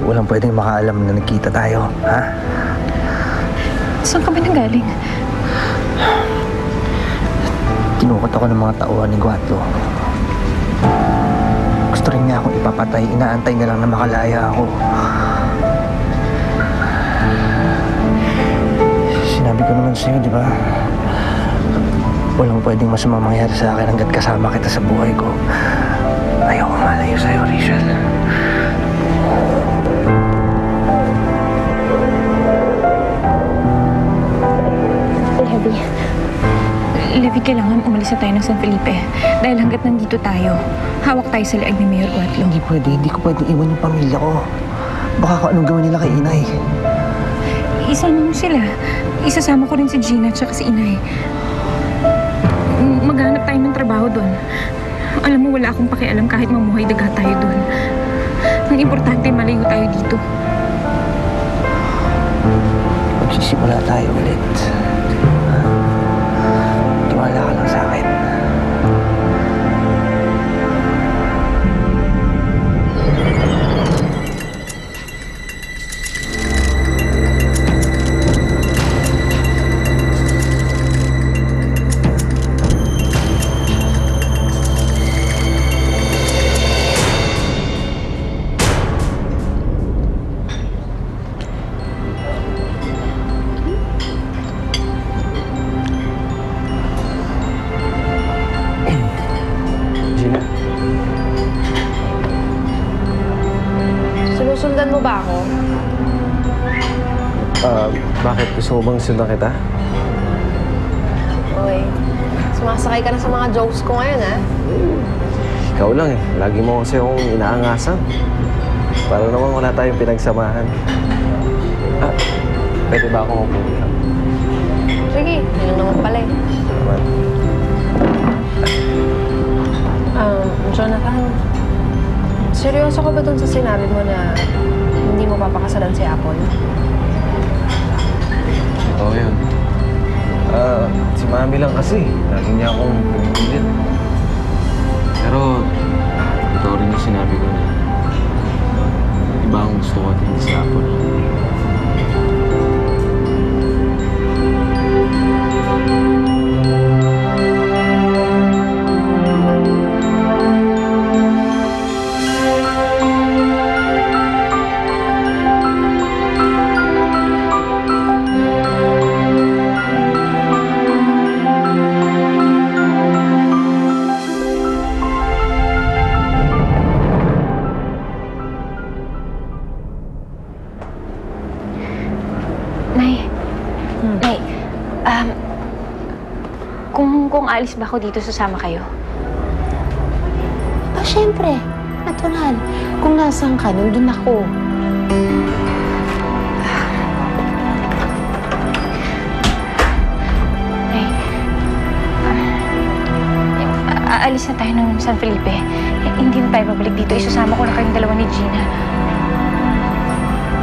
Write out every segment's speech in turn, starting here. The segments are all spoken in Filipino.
walang pwedeng makaalam na nagkita tayo, ha? Saan ka ba nanggaling? Tinukot ako ng mga tauhan ni Guatlo. Gusto rin niya akong ipapatay. Inaantay na lang na makalaya ako. Sinabi ko naman sa'yo, di ba? Walang pwedeng masamang mangyari sa akin hanggat kasama kita sa buhay ko. Ayoko malayo sa'yo, Rachel. Levi, kailangan umalis na tayo ng San Felipe. Dahil hanggat nandito tayo, hawak tayo sa leeg ni Mayor Guatlo. Hindi ko pwedeng iwan yung pamilya ko. Baka kung anong gawin nila kay Inay. Isama mo sila. Isasama ko rin si Gina at si Inay. Maghanap tayo ng trabaho doon. Alam mo, wala akong pakialam kahit mamuhay daga tayo doon. Ang importante, malayo tayo dito. Magsisimula tayo ulit. Tiwala ka lang sa akin. Sinusundan mo ba ako? Bakit? Gusto mo bang sundan kita? Uy, sumasakay ka na sa mga jokes ko ngayon, ha? Ikaw lang eh. Lagi mo kasi akong inaangasan. Para naman wala tayong pinagsamahan. Pwede ba akong upunin? Sige, yun naman pala eh. Naman. Jonathan, seryoso ka ba dun sa sinabi mo na hindi mo papakasalan si Apple? Oo, yun. Si Mami lang kasi. Lagi niya akong pinipilit. Pero, totoo rin yung sinabi ko na iba ang gusto ko at hindi si Apple. Kung alis ba ako dito, sasama kayo? Siyempre. Natural. Kung nasaan ka, nandun ako. Aalis na tayo ng San Felipe. Hindi na tayo babalik dito. Isasama ko na kayong dalawa ni Gina.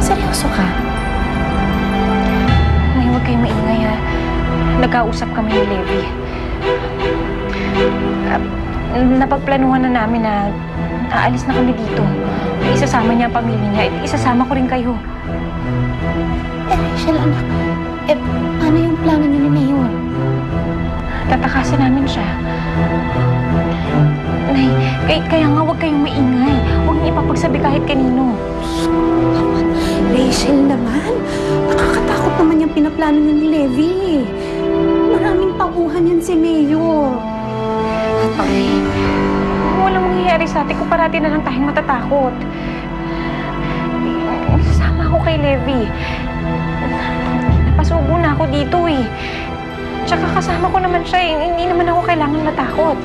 Seryoso ka? Nay, huwag kayong maingay, ha. Nagkausap kami ni Levi. Napagplanuhan na namin na aalis na kami dito. Isasama niya ang pamilya niya. Isasama ko rin kayo. Rachel, anak. Paano yung plano niyo ni Mayor? Tatakasan namin siya. Nay, kaya nga huwag kayong maingay. Huwag niyo ipapagsabi kahit kanino. Rachel naman. Nakakatakot naman yung pinaplano niya ni Levi. Maraming tauhan yan si Mayor. Ay, walang mangyayari sa atin kung parati na lang tayong matatakot. Sama ako kay Levi. Napasubo na ako dito eh. Tsaka kasama ko naman siya eh. Hindi naman ako kailangan matakot.